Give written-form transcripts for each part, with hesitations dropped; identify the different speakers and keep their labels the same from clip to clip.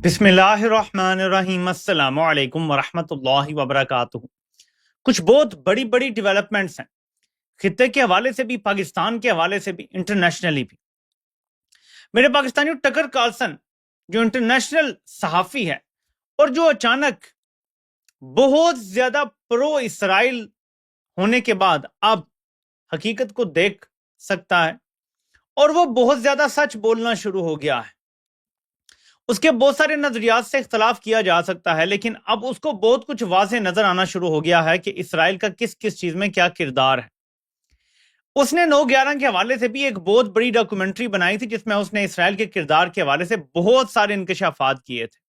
Speaker 1: بسم اللہ الرحمن الرحیم، السلام علیکم ورحمۃ اللہ وبرکاتہ۔ کچھ بہت بڑی بڑی ڈیولپمنٹس ہیں خطے کے حوالے سے بھی، پاکستان کے حوالے سے بھی، انٹرنیشنلی بھی۔ میرے پاکستانیوں، ٹکر کارلسن جو انٹرنیشنل صحافی ہے اور جو اچانک بہت زیادہ پرو اسرائیل ہونے کے بعد اب حقیقت کو دیکھ سکتا ہے اور وہ بہت زیادہ سچ بولنا شروع ہو گیا ہے۔ اس کے بہت سارے نظریات سے اختلاف کیا جا سکتا ہے، لیکن اب اس کو بہت کچھ واضح نظر آنا شروع ہو گیا ہے کہ اسرائیل کا کس کس چیز میں کیا کردار ہے۔ اس نے 9/11 کے حوالے سے بھی ایک بہت بڑی ڈاکومنٹری بنائی تھی، جس میں اس نے اسرائیل کے کردار کے حوالے سے بہت سارے انکشافات کیے تھے۔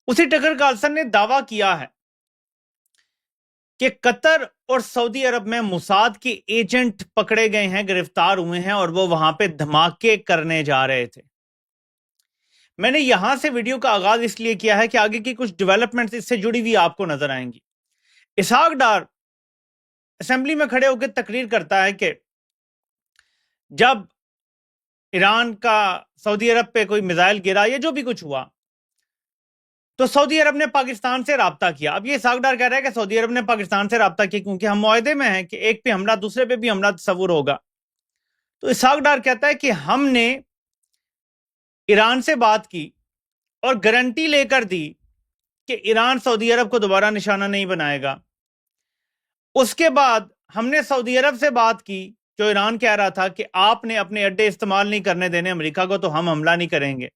Speaker 1: اسی ٹکر کارلسن نے دعویٰ کیا ہے کہ قطر اور سعودی عرب میں موساد کے ایجنٹ پکڑے گئے ہیں، گرفتار ہوئے ہیں، اور وہ وہاں پہ دھماکے کرنے جا رہے تھے۔ میں نے یہاں سے ویڈیو کا آغاز اس لیے کیا ہے کہ آگے کی کچھ ڈیولپمنٹس اس سے جڑی ہوئی آپ کو نظر آئیں گی۔ اسحاق ڈار اسمبلی میں کھڑے ہو کے تقریر کرتا ہے کہ جب ایران کا سعودی عرب پہ کوئی میزائل گرا یا جو بھی کچھ ہوا تو سعودی عرب نے پاکستان سے رابطہ کیا۔ اب یہ اسحاق ڈار کہہ رہا ہے کہ سعودی عرب نے پاکستان سے رابطہ کیا کیونکہ ہم معاہدے میں ہیں کہ ایک پہ حملہ دوسرے پہ بھی حملہ تصور ہوگا۔ تو اسحاق ڈار کہتا ہے کہ ہم نے ایران سے بات کی اور گارنٹی لے کر دی کہ ایران سعودی عرب کو دوبارہ نشانہ نہیں بنائے گا۔ اس کے بعد ہم نے سعودی عرب سے بات کی جو ایران کہہ رہا تھا کہ آپ نے اپنے اڈے استعمال نہیں کرنے دینے امریکہ کو، تو ہم حملہ نہیں کریں گے۔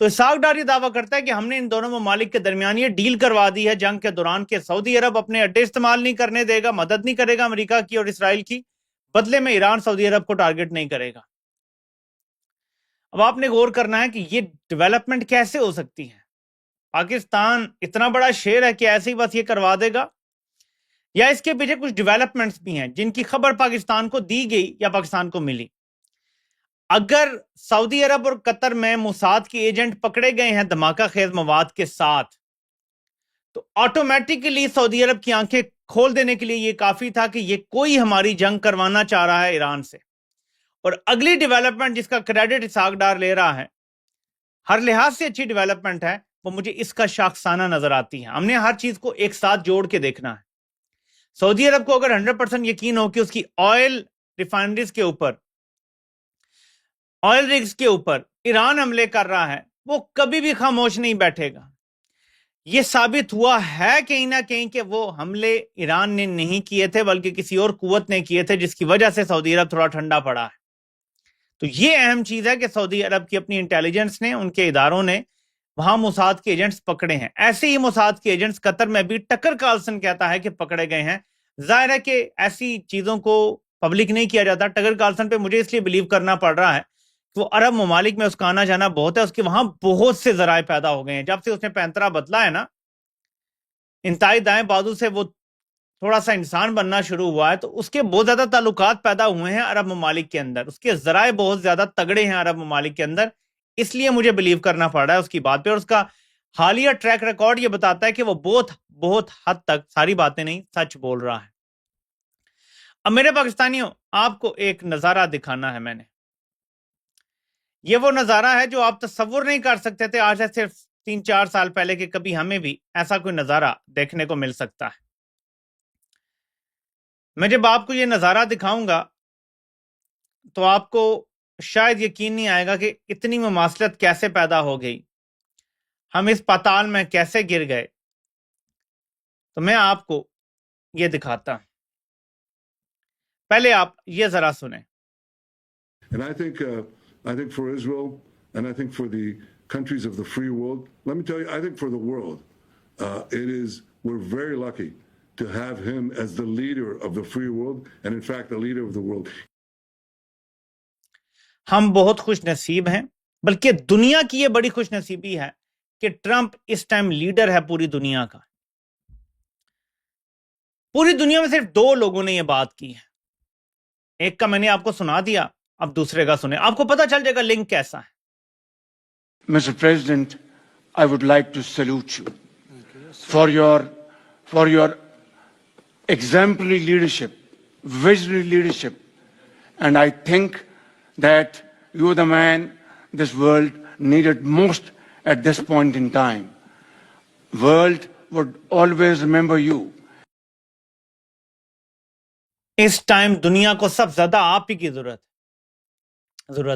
Speaker 1: تو اسحاق ڈار یہ دعویٰ کرتا ہے کہ ہم نے ان دونوں ممالک کے درمیان یہ ڈیل کروا دی ہے جنگ کے دوران کہ سعودی عرب اپنے اڈے استعمال نہیں کرنے دے گا، مدد نہیں کرے گا امریکہ کی اور اسرائیل کی، بدلے میں ایران سعودی عرب کو ٹارگٹ نہیں کرے گا۔ اب آپ نے غور کرنا ہے کہ یہ ڈیولپمنٹ کیسے ہو سکتی ہے۔ پاکستان اتنا بڑا شیر ہے کہ ایسے ہی بس یہ کروا دے گا، یا اس کے پیچھے کچھ ڈیولپمنٹس بھی ہیں جن کی خبر پاکستان کو دی گئی یا پاکستان کو ملی۔ اگر سعودی عرب اور قطر میں موساد کے ایجنٹ پکڑے گئے ہیں دھماکہ خیز مواد کے ساتھ، تو آٹومیٹکلی سعودی عرب کی آنکھیں کھول دینے کے لیے یہ کافی تھا کہ یہ کوئی ہماری جنگ کروانا چاہ رہا ہے ایران سے۔ اور اگلی ڈیولپمنٹ جس کا کریڈٹ اسحاق ڈار لے رہا ہے، ہر لحاظ سے اچھی ڈیولپمنٹ ہے، وہ مجھے اس کا شاخسانہ نظر آتی ہے۔ ہم نے ہر چیز کو ایک ساتھ جوڑ کے دیکھنا ہے۔ سعودی عرب کو اگر 100% یقین ہو کہ اس کی آئل ریفائنریز کے اوپر، آئل رگز کے اوپر ایران حملے کر رہا ہے، وہ کبھی بھی خاموش نہیں بیٹھے گا۔ یہ ثابت ہوا ہے کہیں نہ کہیں کہ وہ حملے ایران نے نہیں کیے تھے بلکہ کسی اور قوت نے کیے تھے، جس کی وجہ سے سعودی عرب تھوڑا ٹھنڈا پڑا ہے۔ تو یہ اہم چیز ہے کہ سعودی عرب کی اپنی انٹیلیجنس نے، ان کے اداروں نے وہاں موساد کے ایجنٹس پکڑے ہیں۔ ایسے ہی موساد کے ایجنٹس قطر میں بھی ٹکر کارلسن کہتا ہے کہ پکڑے گئے ہیں۔ ظاہر ہے کہ ایسی چیزوں کو پبلک نہیں کیا جاتا۔ ٹکر کارلسن پہ مجھے اس لیے بلیو کرنا پڑ رہا ہے کہ وہ عرب ممالک میں اس کا آنا جانا بہت ہے، اس کے وہاں بہت سے ذرائع پیدا ہو گئے ہیں۔ جب سے اس نے پینترا بدلا ہے نا، انتہائی دائیں بازو سے وہ تھوڑا سا انسان بننا شروع ہوا ہے، تو اس کے بہت زیادہ تعلقات پیدا ہوئے ہیں عرب ممالک کے اندر، اس کے ذرائع بہت زیادہ تگڑے ہیں عرب ممالک کے اندر۔ اس لیے مجھے بلیو کرنا پڑ رہا ہے اس کی بات پہ، اور اس کا حالیہ ٹریک ریکارڈ یہ بتاتا ہے کہ وہ بہت حد تک، ساری باتیں نہیں، سچ بول رہا ہے۔ اب میرے پاکستانیوں، آپ کو ایک نظارہ دکھانا ہے میں نے۔ یہ وہ نظارہ ہے جو آپ تصور نہیں کر سکتے تھے آج سے صرف 3-4 سال پہلے کہ کبھی ہمیں بھی ایسا کوئی نظارہ دیکھنے کو مل سکتا ہے۔ میں جب آپ کو یہ نظارہ دکھاؤں گا تو آپ کو شاید یقین نہیں آئے گا کہ اتنی مماثلت کیسے پیدا ہو گئی، ہم اس پاتال میں کیسے گر گئے۔ تو میں آپ کو یہ دکھاتا ہوں، پہلے آپ یہ ذرا سنیں۔
Speaker 2: And I think for Israel, and I think for the countries of the free world, let me tell you, I think for the world, we're very lucky to have him as the leader of the free world, and in fact, the leader of the world.
Speaker 1: ہم بہت خوش نصیب ہیں، بلکہ دنیا کی یہ بڑی خوش نصیبی ہے کہ ٹرمپ اس ٹائم لیڈر ہے پوری دنیا کا۔ پوری دنیا میں صرف 2 لوگوں نے یہ بات کی ہے، ایک کا میں نے آپ کو سنا دیا، اب دوسرے کا سنیں، آپ کو پتہ چل جائے گا لنک کیسا ہے۔
Speaker 3: Mr. President, I would like to salute you for your exemplary leadership, visionary leadership, and I think that you are the man this world needed most at this point in time. World would always remember you.
Speaker 1: اس time دنیا کو سب زیادہ آپ ہی کی ضرورت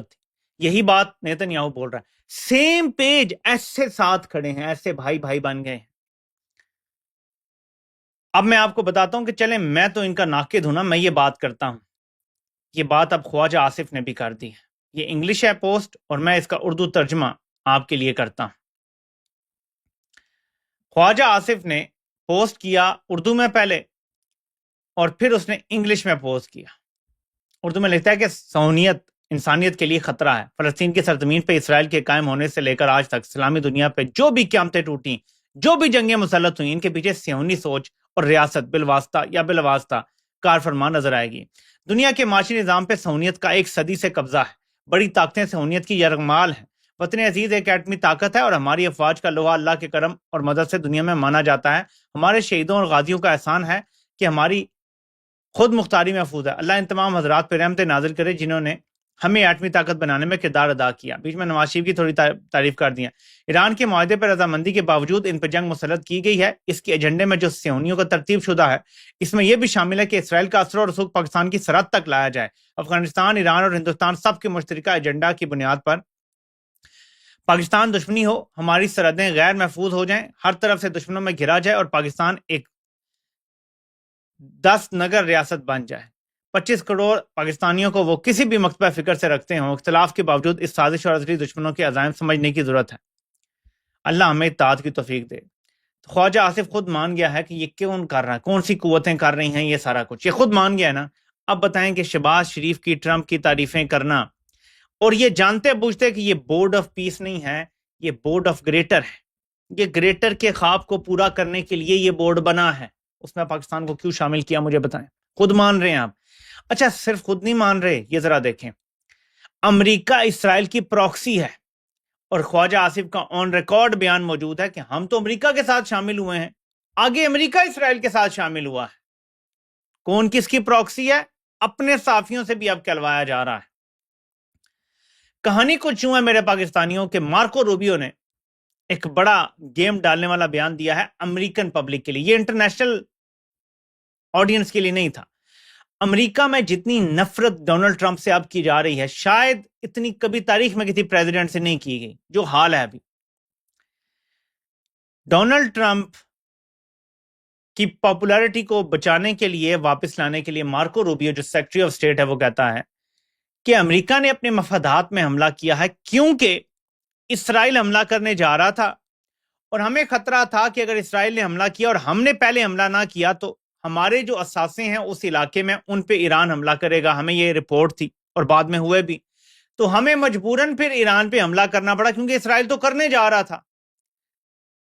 Speaker 1: تھی. یہی بات نیتن یاہو بول رہا ہے. سیم پیج، ایسے ساتھ کھڑے ہیں، ایسے بھائی بھائی بن گئے ہیں. اب میں آپ کو بتاتا ہوں کہ چلیں میں تو ان کا ناقد ہوں نا، میں یہ بات کرتا ہوں. یہ بات اب خواجہ آصف نے بھی کر دی ہے. یہ انگلش ہے پوسٹ، اور میں اس کا اردو ترجمہ آپ کے لیے کرتا ہوں. خواجہ آصف نے پوسٹ کیا اردو میں پہلے، اور پھر اس نے انگلش میں پوسٹ کیا. اردو میں لکھتا ہے کہ صہیونیت انسانیت کے لیے خطرہ ہے. فلسطین کی سرزمین پہ اسرائیل کے قائم ہونے سے لے کر آج تک اسلامی دنیا پہ جو بھی قیامتیں ٹوٹیں، جو بھی جنگیں مسلط ہوئیں، ان کے پیچھے صہیونی سوچ اور ریاست بالواسطہ یا بلاواسطہ کار فرما نظر آئے گی. دنیا کے معاشی نظام پہ صہیونیت کا ایک صدی سے قبضہ ہے. بڑی طاقتیں صہیونیت کی یرغمال ہیں. وطن عزیز ایک ایٹمی طاقت ہے، اور ہماری افواج کا لوہا اللہ کے کرم اور مدد سے دنیا میں مانا جاتا ہے. ہمارے شہیدوں اور غازیوں کا احسان ہے کہ ہماری خود مختاری محفوظ ہے. اللہ ان تمام حضرات پہ رحمت نازل کرے جنہوں نے ہمیں ایٹمی طاقت بنانے میں کردار ادا کیا. بیچ میں نواز شریف کی تھوڑی تعریف کر دی ہے. ایران کے معاہدے پر رضامندی کے باوجود ان پہ جنگ مسلط کی گئی ہے. اس کے ایجنڈے میں جو صہیونیوں کا ترتیب شدہ ہے، اس میں یہ بھی شامل ہے کہ اسرائیل کا اثر اور رسوخ پاکستان کی سرحد تک لایا جائے. افغانستان، ایران اور ہندوستان سب کے مشترکہ ایجنڈا کی بنیاد پر پاکستان دشمنی ہو، ہماری سرحدیں غیر محفوظ ہو جائیں، ہر طرف سے دشمنوں میں گھرا جائے، اور پاکستان ایک 10 نگر ریاست بن جائے. 25 کروڑ پاکستانیوں کو وہ کسی بھی مکتبہ فکر سے رکھتے ہوں. اختلاف کے باوجود اس سازش اور ازلی دشمنوں کے عزائم سمجھنے کی ضرورت ہے. اللہ ہمیں اطاعت کی توفیق دے. خواجہ آصف خود مان گیا ہے کہ یہ کون کر رہا ہے، کون سی قوتیں کر رہی ہیں یہ سارا کچھ. یہ خود مان گیا ہے نا. اب بتائیں کہ شہباز شریف کی، ٹرمپ کی تعریفیں کرنا، اور یہ جانتے بوجھتے کہ یہ بورڈ آف پیس نہیں ہے، یہ بورڈ آف گریٹر ہے. یہ گریٹر کے خواب کو پورا کرنے کے لیے یہ بورڈ بنا ہے. اس میں پاکستان کو کیوں شامل کیا مجھے بتائیں. خود مان رہے ہیں آپ. اچھا صرف خود نہیں مان رہے، یہ ذرا دیکھیں. امریکہ اسرائیل کی پروکسی ہے، اور خواجہ آصف کا آن ریکارڈ بیان موجود ہے کہ ہم تو امریکہ کے ساتھ شامل ہوئے ہیں. آگے امریکہ اسرائیل کے ساتھ شامل ہوا ہے. کون کس کی پروکسی ہے؟ اپنے صحافیوں سے بھی اب کہلوایا جا رہا ہے. کہانی کچھ یوں ہے میرے پاکستانیوں کہ مارکو روبیو نے ایک بڑا گیم ڈالنے والا بیان دیا ہے امریکن پبلک کے لیے. یہ انٹرنیشنل آڈینس کے لیے نہیں تھا. امریکہ میں جتنی نفرت ڈونلڈ ٹرمپ سے اب کی جا رہی ہے، شاید اتنی کبھی تاریخ میں کسی پریزیڈنٹ سے نہیں کی گئی جو حال ہے ابھی. ڈونلڈ ٹرمپ کی پاپولیرٹی کو بچانے کے لیے، واپس لانے کے لیے، مارکو روبیو جو سیکرٹری آف اسٹیٹ ہے وہ کہتا ہے کہ امریکہ نے اپنے مفادات میں حملہ کیا ہے کیونکہ اسرائیل حملہ کرنے جا رہا تھا، اور ہمیں خطرہ تھا کہ اگر اسرائیل نے حملہ کیا اور ہم نے پہلے حملہ نہ کیا تو ہمارے جو اثاثے ہیں اس علاقے میں ان پہ ایران حملہ کرے گا. ہمیں یہ رپورٹ تھی اور بعد میں ہوئے بھی. تو ہمیں مجبوراً پھر ایران پہ حملہ کرنا پڑا کیونکہ اسرائیل تو کرنے جا رہا تھا،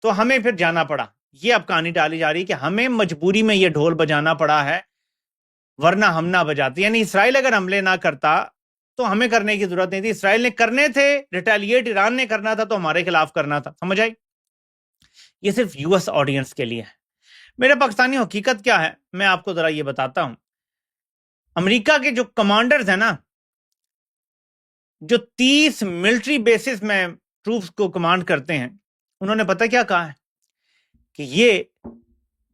Speaker 1: تو ہمیں پھر جانا پڑا. یہ اب کہانی ڈالی جا رہی ہے کہ ہمیں مجبوری میں یہ ڈھول بجانا پڑا ہے، ورنہ ہم نہ بجاتے. یعنی اسرائیل اگر حملے نہ کرتا تو ہمیں کرنے کی ضرورت نہیں تھی. اسرائیل نے کرنے تھے، ریٹیلیٹ ایران نے کرنا تھا تو ہمارے خلاف کرنا تھا. سمجھ آئی؟ یہ صرف یو ایس آڈینس کے لیے ہے. میرے پاکستانی حقیقت کیا ہے میں آپ کو ذرا یہ بتاتا ہوں. امریکہ کے جو کمانڈرز ہیں نا، جو 30 ملٹری بیسز میں ٹروپس کو کمانڈ کرتے ہیں، انہوں نے پتہ کیا کہا ہے کہ یہ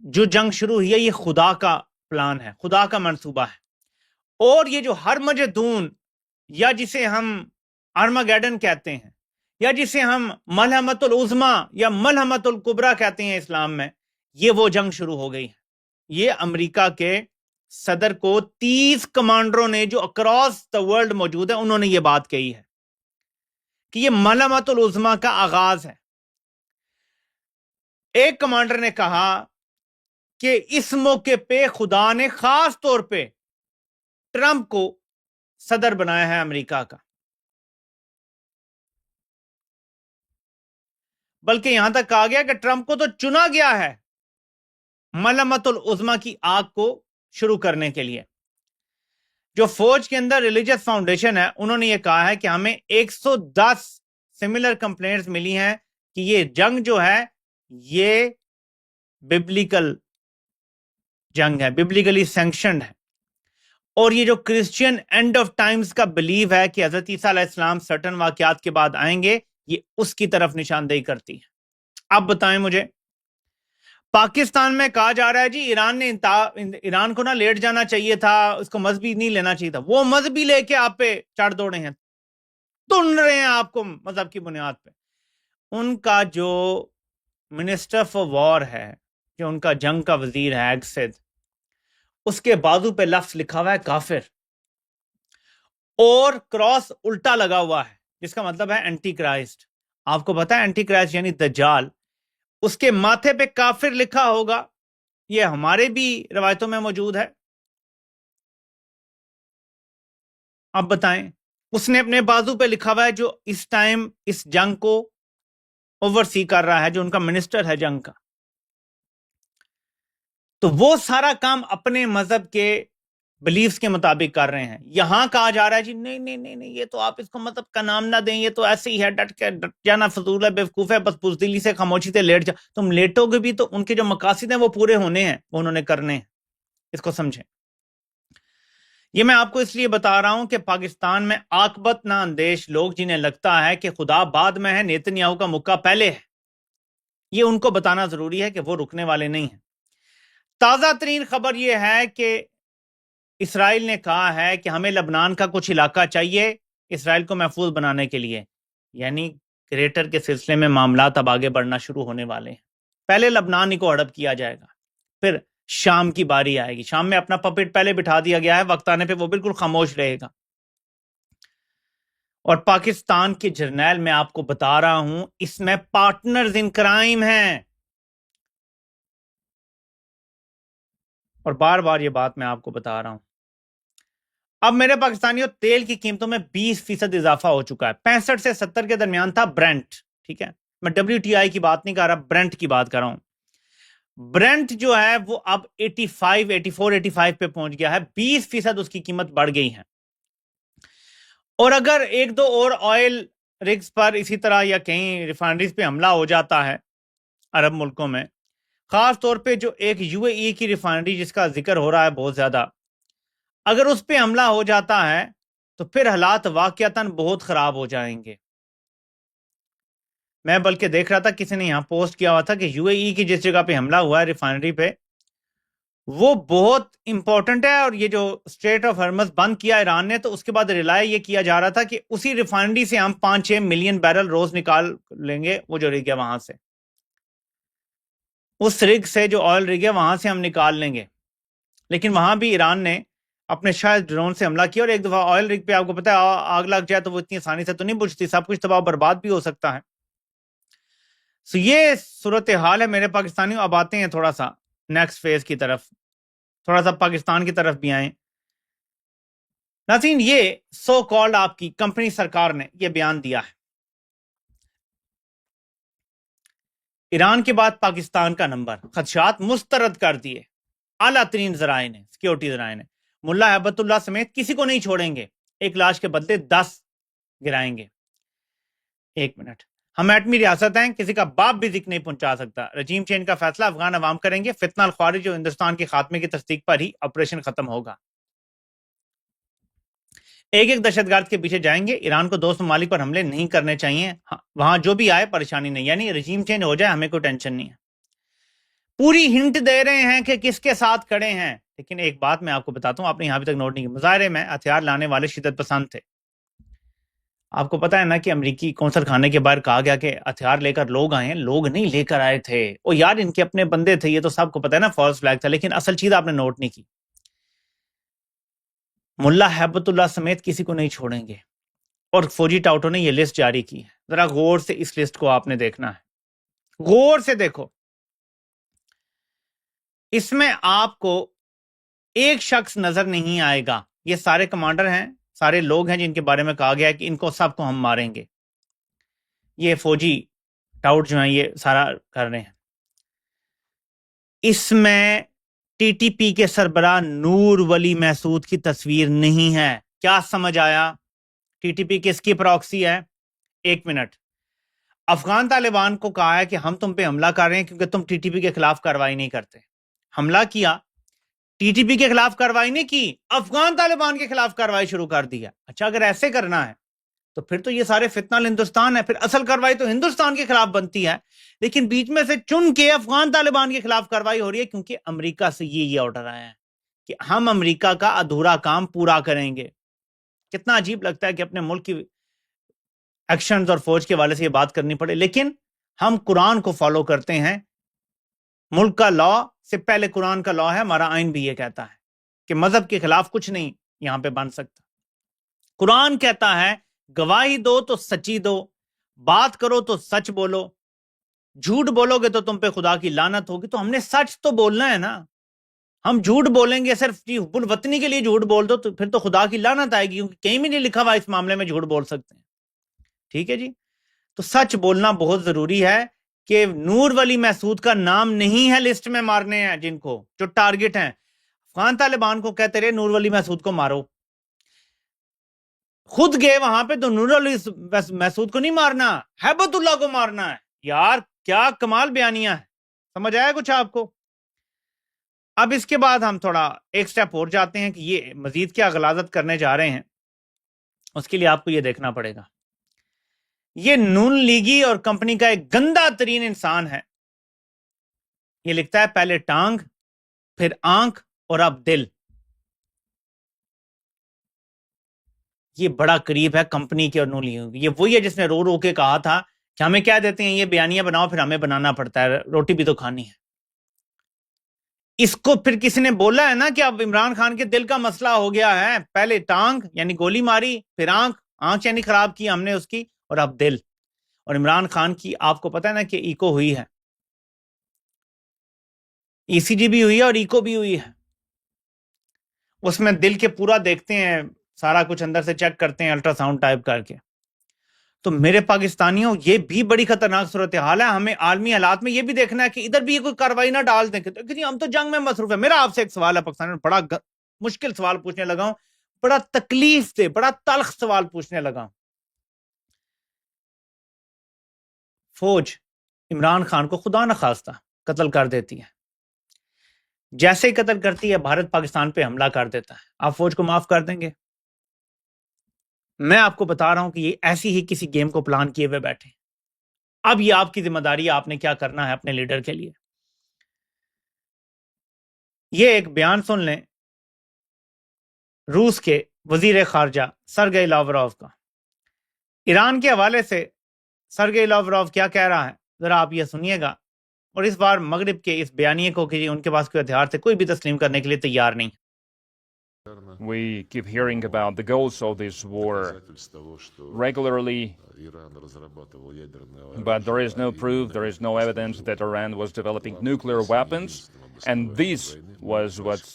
Speaker 1: جو جنگ شروع ہوئی ہے یہ خدا کا پلان ہے، خدا کا منصوبہ ہے. اور یہ جو ہرمجدون، یا جسے ہم آرماگیڈن کہتے ہیں، یا جسے ہم ملحمت العظمی یا ملحمت الکبریٰ کہتے ہیں اسلام میں، یہ وہ جنگ شروع ہو گئی ہے. یہ امریکہ کے صدر کو 30 کمانڈروں نے جو اکراس دا ورلڈ موجود ہیں انہوں نے یہ بات کہی ہے کہ یہ ملحمت العظمی کا آغاز ہے. ایک کمانڈر نے کہا کہ اس موقع پہ خدا نے خاص طور پہ ٹرمپ کو صدر بنایا ہے امریکہ کا. بلکہ یہاں تک کہا گیا کہ ٹرمپ کو تو چنا گیا ہے ملحمت العظمی کی آگ کو شروع کرنے کے لیے. جو فوج کے اندر ریلیجس فاؤنڈیشن ہے انہوں نے یہ کہا ہے کہ ہمیں 110 سملر کمپلینٹس ملی ہیں کہ یہ جنگ جو ہے یہ ببلیکل جنگ ہے، ببلیکلی سینکشنڈ ہے. اور یہ جو کرسچین اینڈ آف ٹائمز کا بلیو ہے کہ حضرت عیسیٰ علیہ السلام سرٹن واقعات کے بعد آئیں گے، یہ اس کی طرف نشاندہی کرتی ہے. اب بتائیں مجھے, پاکستان میں کہا جا رہا ہے جی ایران کو نہ لیٹ جانا چاہیے تھا, اس کو مذہبی نہیں لینا چاہیے تھا. وہ مذہبی لے کے آپ پہ چڑھ دوڑے ہیں, تن رہے ہیں آپ کو مذہب کی بنیاد پہ. ان کا جو منسٹر فار وار ہے, جو ان کا جنگ کا وزیر ہے ایکسد, اس کے بازو پہ لفظ لکھا ہوا ہے کافر, اور کراس الٹا لگا ہوا ہے جس کا مطلب ہے اینٹی کرائسٹ. آپ کو پتا ہے اینٹی کرائسٹ یعنی دجال, اس کے ماتھے پہ کافر لکھا ہوگا. یہ ہمارے بھی روایتوں میں موجود ہے. اب بتائیں, اس نے اپنے بازو پہ لکھا ہوا ہے جو اس ٹائم اس جنگ کو اوورسی کر رہا ہے, جو ان کا منسٹر ہے جنگ کا. تو وہ سارا کام اپنے مذہب کے بلیفز کے مطابق کر رہے ہیں. یہاں کہا جا رہا ہے جی نہیں نہیں نہیں نہیں, یہ تو آپ اس کو مذہب کا نام نہ دیں, یہ تو ایسے ہی ہے, ڈٹ جانا فضول ہے, بیوقوف ہے, بس بزدلی سے خاموشی سے لیٹ جا. تم لیٹو گے بھی تو ان کے جو مقاصد ہیں وہ پورے ہونے ہیں, وہ انہوں نے کرنے ہیں. اس کو سمجھیں. یہ میں آپ کو اس لیے بتا رہا ہوں کہ پاکستان میں عاقبت نہ اندیش لوگ جنہیں لگتا ہے کہ خدا بعد میں ہے, نیتنیاہو کا مکہ پہلے ہے, یہ ان کو بتانا ضروری ہے کہ وہ رکنے والے نہیں ہیں. تازہ ترین خبر یہ ہے کہ اسرائیل نے کہا ہے کہ ہمیں لبنان کا کچھ علاقہ چاہیے اسرائیل کو محفوظ بنانے کے لیے. یعنی گریٹر کے سلسلے میں معاملات اب آگے بڑھنا شروع ہونے والے ہیں. پہلے لبنان ہی کو ہڑپ کیا جائے گا, پھر شام کی باری آئے گی. شام میں اپنا پپٹ پہلے بٹھا دیا گیا ہے, وقت آنے پہ وہ بالکل خاموش رہے گا. اور پاکستان کے جرنیل میں آپ کو بتا رہا ہوں, اس میں پارٹنرز ان کرائم ہیں. اور بار بار یہ بات میں آپ کو بتا رہا ہوں. اب میرے پاکستانیوں, تیل کی قیمتوں میں 20% اضافہ ہو چکا ہے. 65 سے 70 کے درمیان تھا برنٹ, ٹھیک ہے, میں WTI کی بات نہیں کر رہا, برنٹ کی بات کر رہا ہوں. برنٹ جو ہے وہ اب 85 پہ پہنچ گیا ہے. 20% اس کی قیمت بڑھ گئی ہے. اور اگر ایک دو اور آئل رگز پر اسی طرح یا کہیں ریفائنریز پہ حملہ ہو جاتا ہے عرب ملکوں میں, خاص طور پہ جو ایک UAE کی ریفائنری جس کا ذکر ہو رہا ہے بہت زیادہ, اگر اس پہ حملہ ہو جاتا ہے تو پھر حالات واقعتاً بہت خراب ہو جائیں گے. میں بلکہ دیکھ رہا تھا کسی نے یہاں پوسٹ کیا ہوا تھا کہ UAE کی جس جگہ پہ حملہ ہوا ہے ریفائنری پہ, وہ بہت امپورٹنٹ ہے. اور یہ جو اسٹریٹ آف ہرمز بند کیا ایران نے, تو اس کے بعد ریلائے یہ کیا جا رہا تھا کہ اسی ریفائنری سے ہم 5-6 ملین بیرل روز نکال لیں گے. وہ جو رگ ہے وہاں سے, اس رگ سے جو آئل رگ ہے وہاں سے ہم نکال لیں گے. لیکن وہاں بھی ایران نے اپنے شاید ڈرون سے حملہ کیا, اور ایک دفعہ آئل رگ پہ آپ کو پتا ہے آگ لگ جائے تو وہ اتنی آسانی سے تو نہیں بجھتی, سب کچھ تباہ برباد بھی ہو سکتا ہے. سو یہ صورتحال ہے میرے پاکستانیوں. اب آتے ہیں تھوڑا سا نیکسٹ فیز کی طرف, تھوڑا سا پاکستان کی طرف بھی آئیں. ناظرین, یہ سو کالڈ آپ کی کمپنی سرکار نے یہ بیان دیا ہے, ایران کے بعد پاکستان کا نمبر, خدشات مسترد کر دیے اعلیٰ ترین ذرائع نے, سیکیورٹی ذرائع نے. ملا ہیبت اللہ سمیت کسی کو نہیں چھوڑیں گے, ایک لاش کے بدلے 10 گرائیں گے. ایک منٹ, ہم ایٹمی ریاست ہیں, کسی کا باپ بھی ذکر نہیں پہنچا سکتا. رجیم چینج کا فیصلہ افغان عوام کریں گے. فتنہ الخوارج جو ہندوستان کے خاتمے کی تصدیق پر ہی آپریشن ختم ہوگا. ایک دہشت گرد کے پیچھے جائیں گے. ایران کو دوست ممالک پر حملے نہیں کرنے چاہیے, وہاں جو بھی آئے پریشانی نہیں. یعنی رجیم چینج ہو جائے ہمیں کوئی ٹینشن نہیں ہے. پوری ہنٹ دے رہے ہیں کہ کس کے ساتھ کھڑے ہیں. لیکن ایک بات میں آپ کو بتاتا ہوں, آپ نے یہاں ابھی تک نوٹ نہیں کی, مظاہرے میں ہتھیار لانے والے شدت پسند تھے. آپ کو پتا ہے نا کہ امریکی قونصل خانے کے باہر کہا گیا کہ ہتھیار لے کر لوگ آئے ہیں. لوگ نہیں لے کر آئے تھے, او یار ان کے اپنے بندے تھے. یہ تو سب کو پتا ہے نا, فالس فلیگ تھا. لیکن اصل چیز آپ نے نوٹ نہیں کی, ملا ہیبت اللہ سمیت کسی کو نہیں چھوڑیں گے. اور فوجی ٹاؤٹوں نے یہ لسٹ جاری کی ہے. ذرا غور سے اس لسٹ کو آپ نے دیکھنا ہے, غور سے دیکھو. اس میں آپ کو ایک شخص نظر نہیں آئے گا. یہ سارے کمانڈر ہیں, سارے لوگ ہیں جن کے بارے میں کہا گیا ہے کہ ان کو سب کو ہم ماریں گے. یہ فوجی ٹاؤٹ جو ہیں یہ سارا کر رہے ہیں. اس میں TTP کے سربراہ نور ولی محسود کی تصویر نہیں ہے. کیا سمجھ آیا؟ TTP کس کی پراکسی ہے؟ ایک منٹ. افغان طالبان کو کہا ہے کہ ہم تم پہ حملہ کر رہے ہیں کیونکہ تم TTP کے خلاف کارروائی نہیں کرتے. حملہ کیا, TTP کے خلاف کارروائی نہیں کی, افغان طالبان کے خلاف کارروائی شروع کر دیا. اچھا, اگر ایسے کرنا ہے تو پھر تو یہ سارے فتنہ ہندوستان ہے، پھر اصل کاروائی تو ہندوستان کے خلاف بنتی ہے، لیکن بیچ میں سے چن کے افغان طالبان کے خلاف کاروائی ہو رہی ہے، کیونکہ امریکہ سے یہ آرڈر آیا ہے کہ ہم امریکہ کا ادھورا کام پورا کریں گے۔ کتنا عجیب لگتا ہے کہ اپنے ملک کی ایکشنز اور فوج کے والے سے یہ بات کرنی پڑے، لیکن ہم قرآن کو فالو کرتے ہیں۔ ملک کا لا سے پہلے قرآن کا لا ہے، ہمارا آئین بھی یہ کہتا ہے کہ مذہب کے خلاف کچھ نہیں یہاں پہ بن سکتا۔ قرآن کہتا ہے گواہی دو تو سچی دو، بات کرو تو سچ بولو، جھوٹ بولو گے تو تم پہ خدا کی لعنت ہوگی۔ تو ہم نے سچ تو بولنا ہے نا، ہم جھوٹ بولیں گے صرف جی حب الوطنی کے لیے جھوٹ بول دو تو پھر تو خدا کی لعنت آئے گی، کیونکہ کہیں بھی نہیں لکھا ہوا اس معاملے میں جھوٹ بول سکتے ہیں۔ ٹھیک ہے جی، تو سچ بولنا بہت ضروری ہے کہ نور ولی محسود کا نام نہیں ہے لسٹ میں مارنے ہیں جن کو جو ٹارگٹ ہیں۔ افغان طالبان کو کہتے رہے نور ولی محسود کو مارو، خود گئے وہاں پہ تو نور ولی محسود کو نہیں مارنا، ہیبت اللہ کو مارنا ہے۔ یار کیا کمال بیانیہ ہے، سمجھ آیا کچھ آپ کو؟ اب اس کے بعد ہم تھوڑا ایک سٹیپ اور جاتے ہیں کہ یہ مزید کیا غلاظت کرنے جا رہے ہیں۔ اس کے لیے آپ کو یہ دیکھنا پڑے گا، یہ نون لیگی اور کمپنی کا ایک گندا ترین انسان ہے۔ یہ لکھتا ہے پہلے ٹانگ، پھر آنکھ اور اب دل۔ یہ بڑا قریب ہے کمپنی کے اور نون لیگی۔ یہ وہی ہے جس نے رو رو کے کہا تھا کہ ہمیں کیا دیتے ہیں یہ بیانیہ بناؤ، پھر ہمیں بنانا پڑتا ہے، روٹی بھی تو کھانی ہے۔ اس کو پھر کسی نے بولا ہے نا کہ اب عمران خان کے دل کا مسئلہ ہو گیا ہے، پہلے ٹانگ یعنی گولی ماری، پھر آنکھ یعنی خراب کی ہم نے اس کی، اور اب دل۔ اور عمران خان کی آپ کو پتہ ہے نا کہ ایکو ہوئی ہے، ای سی جی بھی ہوئی ہے اور ایکو بھی ہوئی ہے۔ اس میں دل کے پورا دیکھتے ہیں، سارا کچھ اندر سے چیک کرتے ہیں الٹرا ساؤنڈ ٹائپ کر کے۔ تو میرے پاکستانیوں یہ بھی بڑی خطرناک صورتحال ہے، ہمیں عالمی حالات میں یہ بھی دیکھنا ہے کہ ادھر بھی یہ کوئی کاروائی نہ ڈال دیں کہ ہم تو جنگ میں مصروف ہیں۔ میرا آپ سے ایک سوال ہے پاکستان، بڑا مشکل سوال پوچھنے لگا ہوں، بڑا تکلیف سے بڑا تلخ سوال پوچھنے لگا ہوں۔ فوج عمران خان کو خدا نخواستہ قتل کر دیتی ہے، جیسے ہی قتل کرتی ہے بھارت پاکستان پہ حملہ کر دیتا ہے، آپ فوج کو معاف کر دیں گے؟ میں آپ کو بتا رہا ہوں کہ یہ ایسی ہی کسی گیم کو پلان کیے ہوئے بیٹھے۔ اب یہ آپ کی ذمہ داری ہے، آپ نے کیا کرنا ہے اپنے لیڈر کے لیے۔ یہ ایک بیان سن لیں روس کے وزیر خارجہ سرگئی لاوروف کا، ایران کے حوالے سے سرگئی لاوروف کیا کہہ رہا ہے ذرا آپ یہ سنیے گا، اور اس بار مغرب کے اس بیانیے کو کہ ان کے پاس کوئی ہتھیار سے کوئی بھی تسلیم کرنے کے لیے تیار نہیں۔
Speaker 4: We keep hearing about the goals of this war regularly, but there is no proof, there is no evidence that Iran was developing nuclear weapons, and this was what's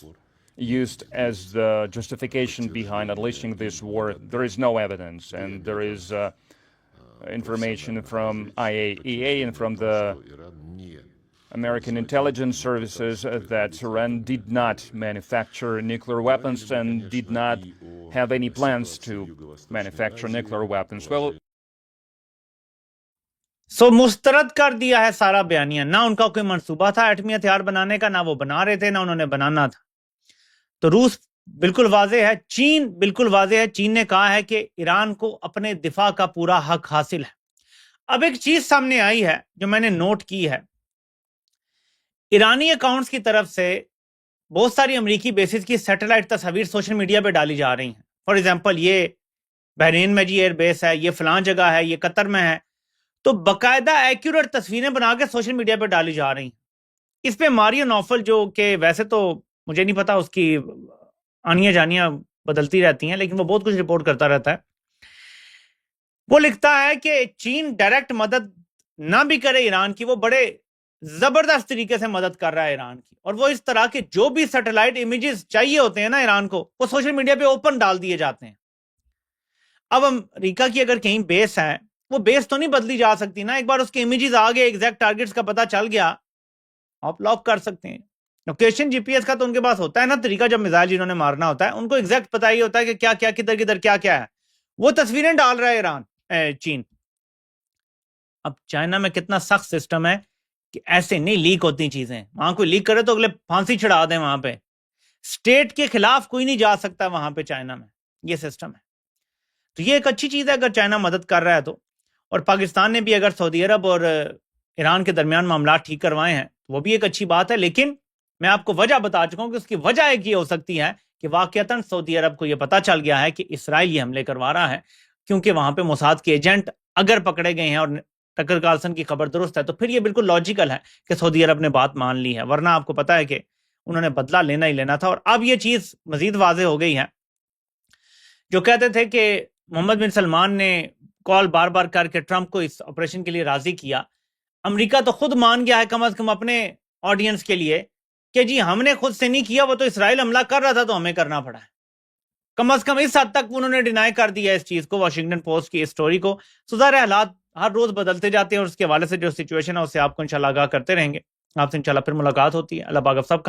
Speaker 4: used as the justification behind unleashing this war. There is no evidence, and there is information from IAEA and from the American intelligence services that Iran did not manufacture nuclear weapons and did not have any plans to manufacture nuclear weapons. Well,
Speaker 1: سو مسترد کر دیا ہے سارا بیانیہ، نہ ان کا کوئی منصوبہ تھا ایٹمی ہتھیار بنانے کا، نہ وہ بنا رہے تھے، نہ انہوں نے بنانا تھا۔ تو روس بالکل واضح ہے، چین بالکل واضح ہے، چین نے کہا ہے کہ ایران کو اپنے دفاع کا پورا حق حاصل ہے۔ اب ایک چیز سامنے آئی ہے جو میں نے نوٹ کی ہے، ایرانی اکاؤنٹس کی طرف سے بہت ساری امریکی بیسز کی سیٹلائٹ تصاویر سوشل میڈیا پہ ڈالی جا رہی ہیں۔ فار ایگزامپل یہ بحرین میں جی ایئر بیس ہے، یہ فلان جگہ ہے، یہ قطر میں ہے، تو باقاعدہ ایکوریٹ تصویریں بنا کے سوشل میڈیا پہ ڈالی جا رہی ہیں۔ اس پہ ماریو نوفل جو کہ ویسے تو مجھے نہیں پتا، اس کی آنیاں جانیاں بدلتی رہتی ہیں، لیکن وہ بہت کچھ رپورٹ کرتا رہتا ہے، وہ لکھتا ہے کہ چین ڈائریکٹ مدد نہ بھی کرے ایران کی، وہ بڑے زبردست طریقے سے مدد کر رہا ہے ایران کی، اور وہ اس طرح کے جو بھی سیٹلائٹ امیجز چاہیے ہوتے ہیں نا ایران کو، وہ سوشل میڈیا پہ اوپن ڈال دیے جاتے ہیں۔ اب امریکہ کی اگر کہیں بیس ہے، وہ بیس تو نہیں بدلی جا سکتی نا، ایک بار اس کے امیجز آ گئے، ایگزیکٹ ٹارگٹس کا پتہ چل گیا، آپ لاک کر سکتے ہیں۔ لوکیشن جی پی ایس کا تو ان کے پاس ہوتا ہے نا طریقہ، جب میزائل جنہوں نے مارنا ہوتا ہے ان کو ایگزیکٹ پتہ ہی ہوتا ہے کہ کیا کیا کدھر کدھر کیا کیا ہے، وہ تصویریں ڈال رہا ہے ایران چین۔ اب چائنا میں کتنا سخت سسٹم ہے کہ ایسے نہیں لیک ہوتی چیزیں، وہاں کوئی لیک کرے تو اگلے پھانسی چڑھا دیں، وہاں پہ اسٹیٹ کے خلاف کوئی نہیں جا سکتا وہاں پہ چائنا میں، یہ سسٹم ہے۔ تو یہ ایک اچھی چیز ہے اگر چائنا مدد کر رہا ہے تو. اور پاکستان نے بھی اگر سعودی عرب اور ایران کے درمیان معاملات ٹھیک کروائے ہیں وہ بھی ایک اچھی بات ہے. لیکن میں آپ کو وجہ بتا چکا ہوں کہ اس کی وجہ ایک یہ ہو سکتی ہے کہ واقعتاً سعودی عرب کو یہ پتا چل گیا ہے کہ اسرائیل یہ حملے کروا رہا ہے, کیونکہ وہاں پہ موساد کے ایجنٹ اگر پکڑے گئے ہیں اور ٹکر کارلسن کی خبر درست ہے تو پھر یہ بالکل لاجیکل ہے کہ سعودی عرب نے بات مان لی ہے, ورنہ آپ کو پتا ہے کہ انہوں نے بدلہ لینا ہی لینا تھا. اور اب یہ چیز مزید واضح ہو گئی ہے. جو کہتے تھے کہ محمد بن سلمان نے کال بار بار کر کے ٹرمپ کو اس آپریشن کے لیے راضی کیا, امریکہ تو خود مان گیا ہے کم از کم اپنے آڈینس کے لیے کہ جی ہم نے خود سے نہیں کیا, وہ تو اسرائیل حملہ کر رہا تھا تو ہمیں کرنا پڑا ہے. کم از کم اس حد تک انہوں نے ڈینائی کر دیا اس چیز کو, واشنگٹن پوسٹ کی اس سٹوری کو. ظاہر حالات ہر روز بدلتے جاتے ہیں اور اس کے حوالے سے جو سچویشن ہے اسے آپ کو انشاءاللہ آگاہ کرتے رہیں گے. آپ سے انشاءاللہ پھر ملاقات ہوتی ہے. اللہ پاک آپ سب کا